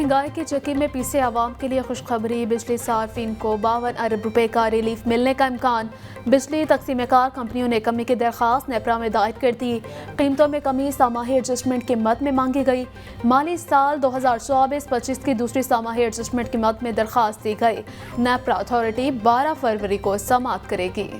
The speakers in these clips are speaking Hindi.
महंगाई की चक्की में पीसे आवाम के लिए खुशखबरी। बिजली सार्फिन को 52 अरब रुपए का रिलीफ मिलने का इम्कान। बिजली तकसीम कार कंपनियों ने कमी की दरख्वास्त नेपरा में दायर कर दी। कीमतों में कमी सामाही एडजस्टमेंट की मद में मांगी गई। माली साल 2024-25 की दूसरी सामाही एडजस्टमेंट की मद में दरख्वास्त दी गई। नेपरा अथॉरिटी 12 फरवरी को समाअत करेगी।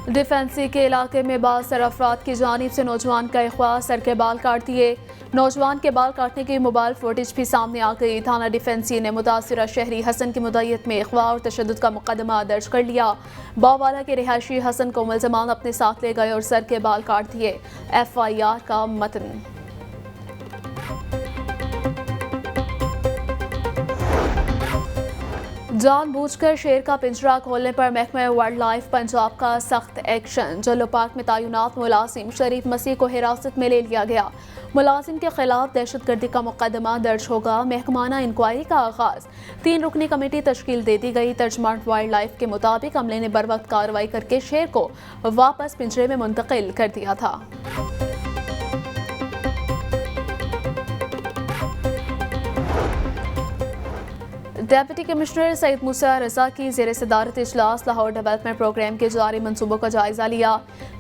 डिफेंसी के इलाके में बासर अफराद की जानिब से नौजवान का अगवा, सर के बाल काट दिए। नौजवान के बाल काटने की मोबाइल फुटेज भी सामने आ गई। थाना डिफेंसी ने मुतासिरा शहरी हसन की मुद्दत में अगवा और तशद्दुद का मुकदमा दर्ज कर लिया। बावाला के रिहायशी हसन को मुल्ज़मान अपने साथ ले गए और सर के बाल काट दिए। FIR का मतन। जानबूझकर शेर का पिंजरा खोलने पर महकमा वाइल्ड लाइफ पंजाब का सख्त एक्शन। जल्लो पार्क में तैनात मुलाजिम शरीफ मसीह को हिरासत में ले लिया गया। मुलाजिम के खिलाफ दहशतगर्दी का मुकदमा दर्ज होगा। महकमाना इंक्वायरी का आगाज। 3 रुकनी कमेटी तश्कील दे दी गई। तर्जमान वाइल्ड लाइफ के मुताबिक अमले ने बर वक्त कार्रवाई करके शेर को वापस पिंजरे में मुंतकिल कर दिया था। डेप्यूटी कमिश्नर सईद मूसा रजा की ज़ेर सदारत इजलास लाहौर डेवलपमेंट प्रोग्राम के जारी मंसूबों का जायजा लिया।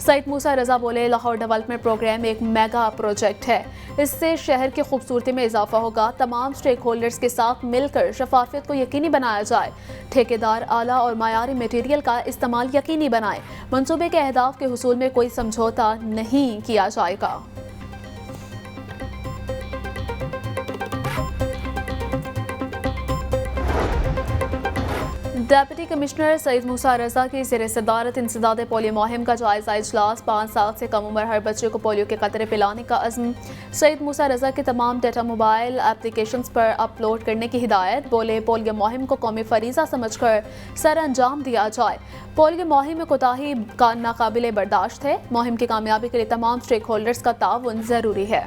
सईद मूसा रजा बोले, लाहौर डेवलपमेंट प्रोग्राम एक मेगा प्रोजेक्ट है। इससे शहर की खूबसूरती में इजाफा होगा। तमाम स्टेक होल्डर्स के साथ मिलकर शफाफियत को यकीनी बनाया जाए। ठेकेदार आला और मायारी मटीरियल का इस्तेमाल यकीनी बनाए। मंसूबे के अहदाफ के हुसूल में कोई समझौता नहीं किया जाएगा। डेप्यूटी कमिश्नर सईद मूसा रजा की ज़ेर सदारत इंसदाद पोलियो मुहिम का जायजा इजलास। 5 साल से कम उम्र हर बच्चे को पोलियो के कतरे पिलाने का अज़्म। सईद मूसा रजा के तमाम डेटा मोबाइल एप्लीकेशंस पर अपलोड करने की हिदायत। बोले, पोलियो मुहिम को कौमी फरीज़ा समझकर सर अंजाम दिया जाए। पोलियो मुहिम में कोताही का नाकाबिले बर्दाश्त है। मुहिम की कामयाबी के लिए तमाम स्टेक होल्डर्स का ताउन ज़रूरी है।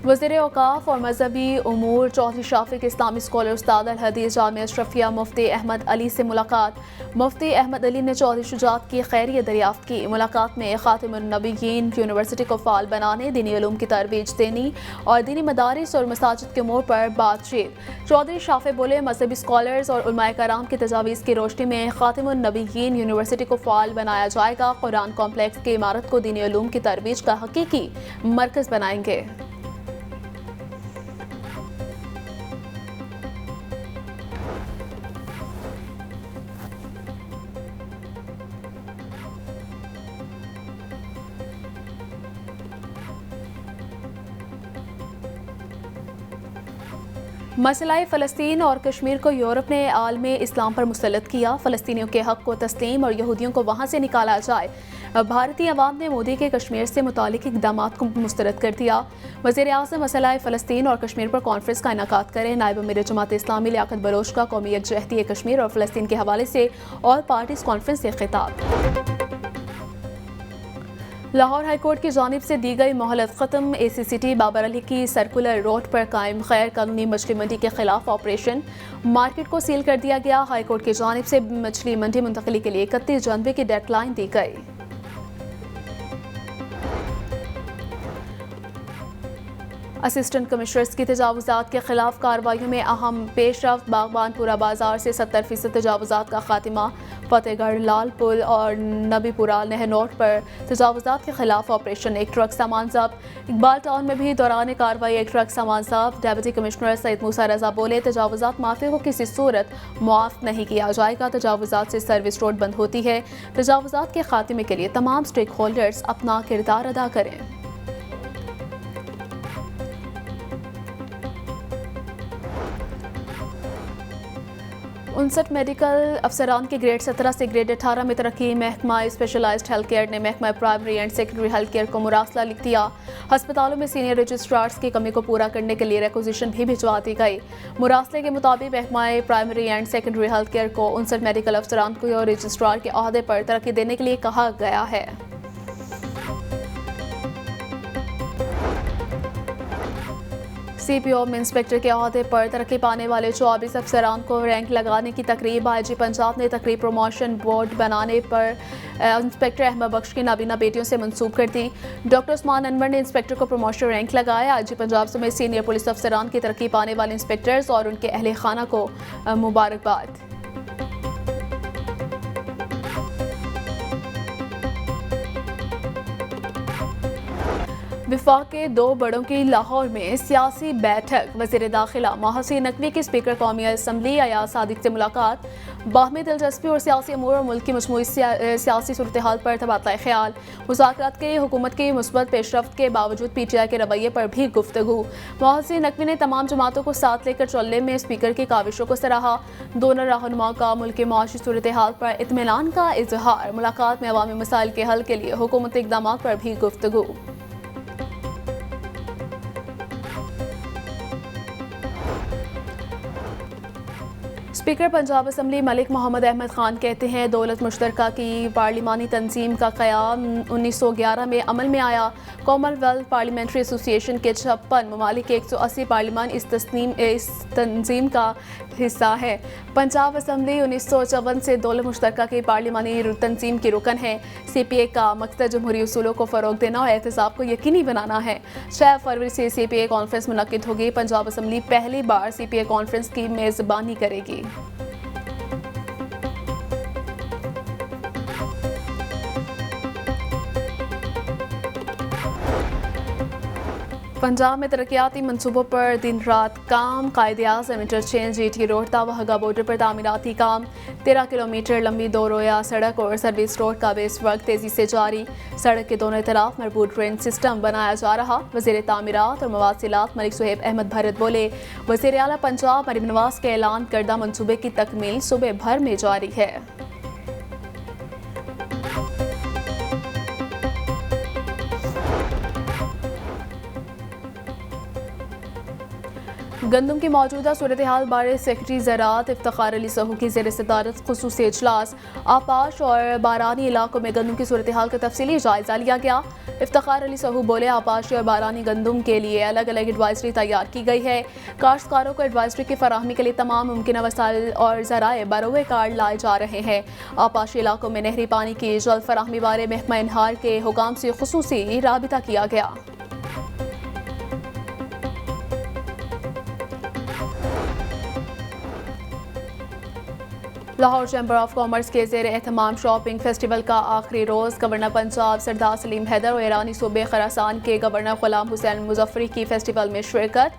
वज़ीर औक़ाफ़ और मजहबी उमूर चौधरी शाफिक इस्लामी स्कॉलर उस्ताद अल हदीस जामिया अशरफिया मुफ्ती अहमद अली से मुलाकात। मुफ्ती अहमद अली ने चौधरी शुजात की खैरियत दरियाफ्त की। मुलाकात में खातिमुन नबीयीन यूनिवर्सिटी को फ़ाल बनाने, दीनी उलूम की तरवीज देनी और दीनी मदारिस और मसाजिद के मोड़ पर बातचीत। चौधरी शाफिक बोले, मजहबी स्कॉलर्स और उलमाए कराम की तजावीज़ की रोशनी में खातिमुन नबीयीन यूनिवर्सिटी को फ़ाल बनाया जाएगा। कुरान कॉम्प्लेक्स की इमारत को दीनी उलूम की तरवीज का हकीकी मरकज़ बनाएंगे। मसला फ़लस्तीन और कश्मीर को यूरोप ने आलमे इस्लाम पर मुसल्लत किया। फ़लस्तीनियों के हक़ को तस्लीम और यहूदियों को वहाँ से निकाला जाए। भारतीय अवाम ने मोदी के कश्मीर से मुतालिक इक़दामात को मुस्तरद कर दिया। वज़ीर-ए-आज़म मसला फ़लस्तीन और कश्मीर पर कॉन्फ्रेंस का इनेकाद करें। नायब अमीर जमात इस्लामी लियाकत बलोच का कौमी यकजहती कश्मीर और फ़लस्तीन के हवाले से ऑल पार्टीज़ कॉन्फ्रेंस से खिताब। लाहौर हाईकोर्ट की जानिब से दी गई मोहलत ख़त्म। ACCT बाबर अली की सर्कुलर रोड पर कायम गैर कानूनी मछली मंडी के खिलाफ ऑपरेशन। मार्केट को सील कर दिया गया। हाईकोर्ट की जानिब से मछली मंडी मुंतकली के लिए 31 जनवरी की डेडलाइन दी गई। असिस्टेंट कमिश्नर्स की तजावुज़ात के खिलाफ कार्रवाइयों में अहम पेशरफ्त। बागबानपुरा बाजार से 70% तजावुज़ात का खात्मा। फतेहगढ़ लाल पुल और नबीपुरा नहर पर तजावुज़ात के खिलाफ ऑपरेशन। एक ट्रक सामान जब्त। इकबाल टाउन में भी दौरान कार्रवाई एक ट्रक सामान जब्त। डेप्यूटी कमिश्नर सईद मूसा रजा बोले, तजावुज़ात माफिया को किसी सूरत मुआफ़ नहीं किया जाएगा। तजावुज़ात से सर्विस रोड बंद होती है। तजावुज़ात के खात्मे के लिए तमाम स्टेक होल्डर्स अपना किरदार अदा करें। 59 मेडिकल अफसरान के ग्रेड 17 से ग्रेड 18 में तरक्की। महकमा स्पेशलाइज्ड हेल्थ केयर ने महकमा primary and secondary health care को मुरासला लिख दिया। अस्पतालों में सीनियर रजिस्ट्रार्स की कमी को पूरा करने के लिए रिक्वेजिशन भी भिजवा दी गई। मुरासले के मुताबिक महकमा primary and secondary health care को 59 मेडिकल अफसरान को रजिस्ट्रार के अहदे पर तरक्की देने के लिए कहा गया है। CPO में इंस्पेक्टर के अहदे पर तरक्की पाने वाले 24 अफसरान को रैंक लगाने की तकरीब। IG पंजाब ने तकरीब प्रमोशन बोर्ड बनाने पर इंस्पेक्टर अहमद बख्श की नाबीना बेटियों से मंसूब कर दी। डॉक्टर उस्मान अनवर ने इंस्पेक्टर को प्रमोशन रैंक लगाया। IG पंजाब समेत सीनियर पुलिस अफसरान की तरक्की पाने वाले इंस्पेक्टर्स और उनके अहले खाना को मुबारकबाद। विफाक के 2 बड़ों की लाहौर में सियासी बैठक। वज़ीर दाखिला मोहसिन नकवी की स्पीकर कौमी असम्बली अयाज सादिक से मुलाकात। बाहमी दिलचस्पी और सियासी अमूर और मुल्क की मजमूई सियासी सूरत हाल पर तबादला ख्याल। मुज़ाकरात के लिए हुकूमत की मुस्बत पेशरफ्त के बावजूद PTI के रवैये पर भी गुफ्तगू। मोहसिन नकवी ने तमाम जमातों को साथ लेकर चलने में स्पीकर की काविशों को सराहा। दोनों रहनुमा का मुल्क की माशी सूरत हाल पर इत्मीनान का इजहार। मुलाकात में अवामी मसाइल के हल के लिए हुकूमती इक़दाम पर भी गुफ्तगू। स्पीकर पंजाब असम्बली मलिक मोहम्मद अहमद खान कहते हैं दौलत मुश्तरका की पार्लिमानी तंजीम का क़याम 1911 में अमल में आया। कॉमनवेल्थ पार्लियामेंट्री एसोसिएशन के 56 ममालिक के 180 पार्लिमान इस तंजीम का हिस्सा है। पंजाब असम्बली 1954 से दौलत मुश्तरका की पार्लिमानी तंजीम की रुकन है। CPA का मकसद जमहूरी उसूलों को फ़रोग देना और एहतसाब को यकीनी बनाना है। 6 फरवरी से CPA कॉन्फ्रेंस मुनक्किद होगी। पंजाब असम्बली पहली बार CPA कॉन्फ्रेंस की मेज़बानी करेगी। पंजाब में तरक्याती मनसूबों पर दिन रात काम। कायदे-आज़म इंटरचेंज GT रोड तावाहगा बॉर्डर पर तामीराती काम। 13 किलोमीटर लंबी 2 रोया सड़क और सर्विस रोड का भी इस वक्त तेजी से जारी। सड़क के दोनों तरफ मरबूत ड्रेन सिस्टम बनाया जा रहा। वज़ीर तामीरात और मवासिलात मलिक सुहेब अहमद भरत बोले वज़ीर आला पंजाब मरीम नवाज के ऐलान करदा मनसूबे की तकमील सूबे भर में जारी है। गंदम की मौजूदा सूरत हाल बारे सेक्रेटरी ज़राअत इफ्तिखार अली सहू की ज़ेर सदारत खुसूसी इजलास। आपाश और बारानी इलाकों में गंदम की सूरत हाल का तफसीली जायजा लिया गया। इफ्तिखार अली सहू बोले आपाशी और बारानी गंदम के लिए अलग अलग एडवाइजरी तैयार की गई है। काश्तकारों को एडवाइजरी की फराहमी के लिए तमाम मुमकिन वसाइल और ज़राए बरोए कार लाए जा रहे हैं। आपाशी इलाकों में नहरी पानी की जल्द फराहमी बारे महकमा इनहार के हुकाम से खुसूसी राबिता किया गया। लाहौर चैम्बर ऑफ कॉमर्स के ज़ेर एहतमाम शॉपिंग फेस्टिवल का आखिरी रोज़। गवर्नर पंजाब सरदार सलीम हैदर और ईरानी सूबे खरासान के गवर्नर गुलाम हुसैन मुजफ्फरी की फेस्टिवल में शिरकत।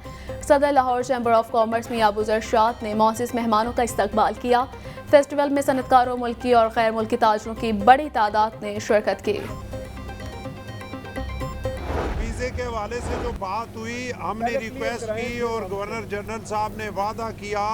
सदर लाहौर चैम्बर ऑफ कॉमर्स मियां अबू जरशाद ने मौजूद मेहमानों का इस्तकबाल किया। फेस्टिवल में सनतकारों, मुल्की और गैर मुल्की ताजरों की बड़ी तादाद ने शिरकत की। वीज़े के हवाले से जो बात हुई, हमने रिक्वेस्ट की और गवर्नर जनरल साहब ने वादा किया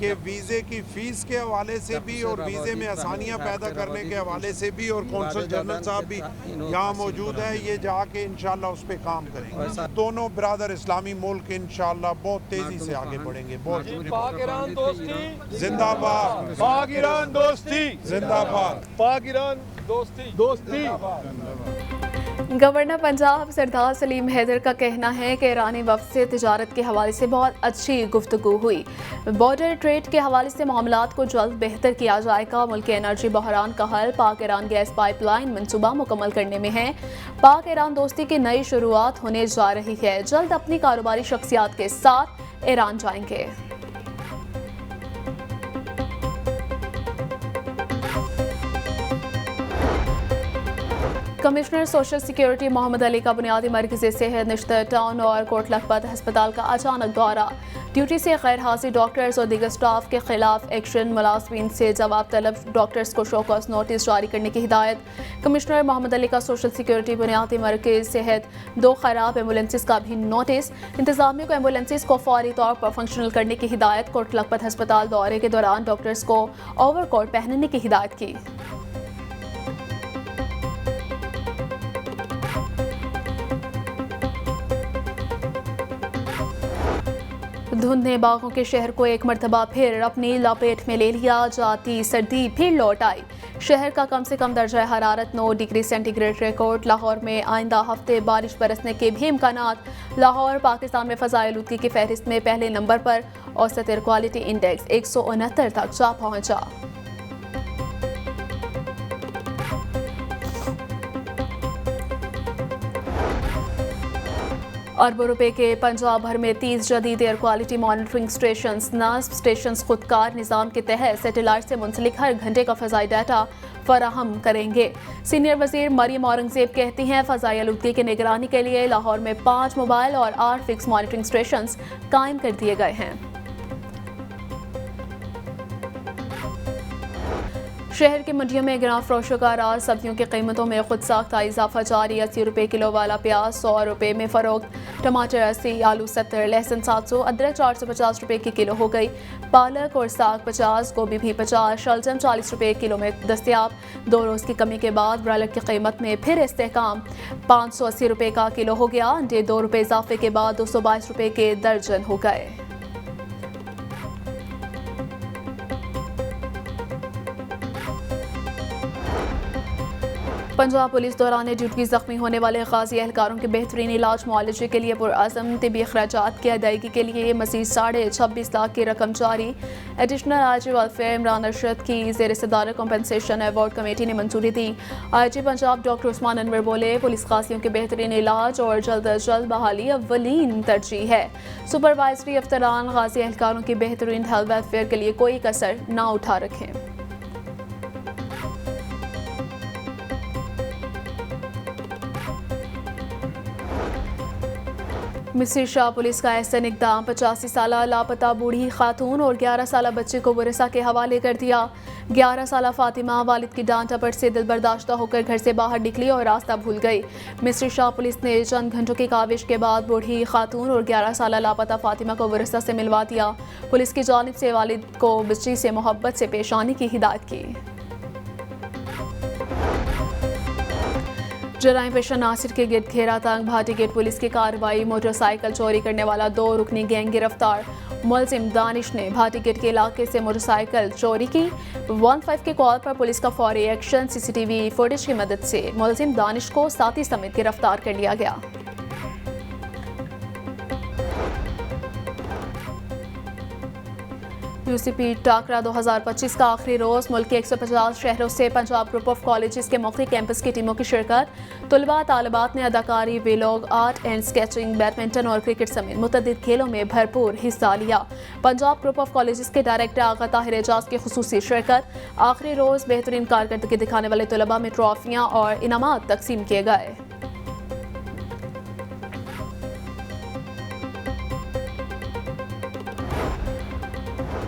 कि वीज़े की फ़ीस के हवाले से भी और वीज़े में आसानियाँ पैदा करने के हवाले से भी, और कौंसल जनरल साहब भी यहाँ मौजूद है, ये जाके इंशाल्लाह उस पर काम करेंगे। दोनों ब्रादर इस्लामी मुल्क इंशाल्लाह बहुत तेज़ी से आगे बढ़ेंगे। बहुत पाक ईरान दोस्ती जिंदाबाद, पाक ईरान दोस्ती जिंदाबाद, पाक ईरान दोस्ती। गवर्नर पंजाब सरदार सलीम हैदर का कहना है कि ईरानी वफ़द से तिजारत के हवाले से बहुत अच्छी गुफ्तगू हुई। बॉर्डर ट्रेड के हवाले से मामलात को जल्द बेहतर किया जाएगा। मुल्क के एनर्जी बहरान का हल पाक ईरान गैस पाइपलाइन मनसूबा मुकम्मल करने में है। पाक ईरान दोस्ती की नई शुरुआत होने जा रही है। जल्द अपनी कारोबारी शख्सियात के साथ ईरान जाएंगे। Commissioner social security Mohammad Ali का बुनियादी मरकज़ी सेहत निश्तर टाउन और कोट लखपत अस्पताल का अचानक दौरा। ड्यूटी से गैर हाजिर डॉक्टर्स और दीगर स्टाफ के खिलाफ एक्शन। मुलाजमीन से जवाब तलब डॉक्टर्स को शोकॉज नोटिस जारी करने की हिदायत। कमिश्नर मोहम्मद अली का सोशल सिक्योरिटी बुनियादी मरकज़ सेहत 2 खराब एम्बुलेंसेस का भी नोटिस। इंतजामिया को एम्बुलेंसेस को फौरी तौर पर फंक्शनल करने की हिदायत। कोट लखपत अस्पताल दौरे के दौरान डॉक्टर्स को ओवरकोट पहनने की हिदायत की। धुंध ने बागों के शहर को एक मरतबा फिर अपनी लपेट में ले लिया। जाती सर्दी फिर लौट आई। शहर का कम से कम दर्जा हरारत 9 डिग्री सेंटीग्रेड रिकॉर्ड। लाहौर में आइंदा हफ्ते बारिश बरसने के भी इम्कानात। लाहौर पाकिस्तान में फ़ज़ाई आलूदगी की फहरिस्त में पहले नंबर पर। औसत एयर क्वालिटी इंडेक्स 169 तक जा पहुंचा। अरबों रुपए के पंजाब भर में 30 जदीद एयर क्वालिटी मॉनिटरिंग स्टेशन। नास्ब स्टेशन खुदकार निज़ाम के तहत सैटेलाइट से मुंसलिक हर घंटे का फ़ज़ाई डाटा फराहम करेंगे। सीनियर वज़ीर मरियम औरंगज़ेब कहती हैं फ़ज़ाई आलूदगी की निगरानी के लिए लाहौर में 5 मोबाइल और 8 फिक्स मॉनिटरिंग स्टेशन कायम कर दिए गए हैं। शहर की मंडियों में गिराव फरोशों का राज। सब्जियों की कीमतों में खुद साख्ता इजाफा जारी। 80 रुपये किलो वाला प्याज 100 रुपये में फ़रोख्त। टमाटर 80, आलू 70, लहसुन 700, अदरक 450 रुपये की किलो हो गई। पालक और साग 50, गोभी भी 50, शलजम 40 रुपये किलो में दस्तियाब। 2 रोज़ की कमी के बाद ब्रायलर की कीमत में फिर इस्तेहकाम। 580 रुपये का किलो हो गया। अंडे 2 रुपये इजाफे के बाद 222 रुपये के दर्जन हो गए। पंजाब पुलिस दौरान ड्यूटी जख्मी होने वाले गाजी एहलकारों के बेहतरीन इलाज मुआलजे के लिए पुरअज़म तिबी अखराजात की अदायगी के लिए मज़ीद 26.5 लाख की रकम जारी। Additional IG welfare Imran Arshad की ज़ेर सदारत कॉम्पनसेशन अवार्ड कमेटी ने मंजूरी दी। आईजी पंजाब डॉक्टर उस्मान अनवर बोले, पुलिस गाजियों के बेहतरीन इलाज और जल्द अज जल्द बहाली अव्वलीन तरजीह है। सुपरवाइजरी अफसरान गाजी एहलकारों की बेहतरीन हेल्थ वेलफेयर के लिए कोई कसर ना उठा रखें। मिस्री शाह पुलिस का ऐसा इक़दाम। 85 साल लापता बूढ़ी खातून और 11 साल बच्चे को वरसा के हवाले कर दिया। 11 साल फातिमा वालिद की डांट डपट से दिल बर्दाश्ता होकर घर से बाहर निकली और रास्ता भूल गई। मिस्री शाह पुलिस ने चंद घंटों की काविश के बाद बूढ़ी खातून और 11 साल लापता फातिमा को वरसा से मिलवा दिया। पुलिस की जानिब से वालिद को बच्ची से मोहब्बत से पेश आने की हिदायत की। जराइम पेशा नासिर के गिरद घेरा तंग। भाटी गेट पुलिस की कार्रवाई। मोटरसाइकिल चोरी करने वाला 2 रुकनी गैंग गिरफ्तार। मुलजिम दानिश ने भाटी गेट के इलाके से मोटरसाइकिल चोरी की। 15 के कॉल पर पुलिस का फौरी एक्शन। CCTV फुटेज की मदद से मुलजिम दानिश को साथी समेत गिरफ्तार कर लिया गया। UCP टाकरा 2025 का आखिरी रोज़। मुल्क के 150 शहरों से पंजाब ग्रुप ऑफ कॉलेजेस के मुख्तलिफ कैंपस की टीमों की शिरकत। तलबा तालिबात ने अदाकारी, vlog, art and sketching, badminton और क्रिकेट समेत मुतअद्दिद खेलों में भरपूर हिस्सा लिया। पंजाब ग्रुप ऑफ कॉलेजेस के डायरेक्टर आगा ताहिर एजाज की खुसूसी शिरकत। आखिरी रोज़ बेहतरीन कारकर्दगी दिखाने वाले तलबा में ट्रॉफियाँ और इनामात तकसीम किए गए।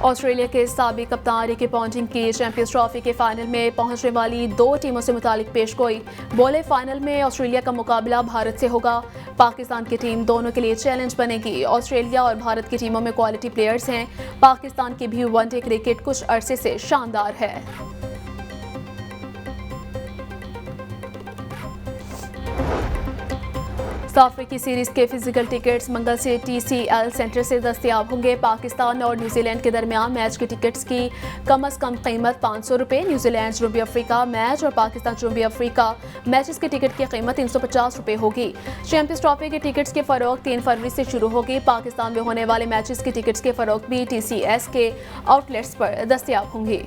ऑस्ट्रेलिया के साबिक कप्तान रिकी पॉन्टिंग की चैंपियंस ट्रॉफी के फाइनल में पहुंचने वाली 2 टीमों से मुतालिक पेशगोई। बोले, फाइनल में ऑस्ट्रेलिया का मुकाबला भारत से होगा। पाकिस्तान की टीम दोनों के लिए चैलेंज बनेगी। ऑस्ट्रेलिया और भारत की टीमों में क्वालिटी प्लेयर्स हैं। पाकिस्तान की भी वनडे क्रिकेट कुछ अरसे से शानदार है। साफ की सीरीज के फिजिकल टिकट्स मंगल से TCL सेंटर से दस्तयाब होंगे। पाकिस्तान और न्यूजीलैंड के दरमियान मैच के टिकट्स की कम से कम कीमत 500 रुपये। न्यूजीलैंड जनूबी अफ्रीका मैच और पाकिस्तान जनूबी अफ्रीका मैचेस की टिकट की कीमत 350 रुपये होगी। चैंपियंस ट्रॉफी के टिकट्स की फरोख्त 3 फरवरी से शुरू होगी। पाकिस्तान में होने वाले मैचेस की टिकट्स के फरोख्त भी TCS के आउटलेट्स पर दस्तयाब होंगी।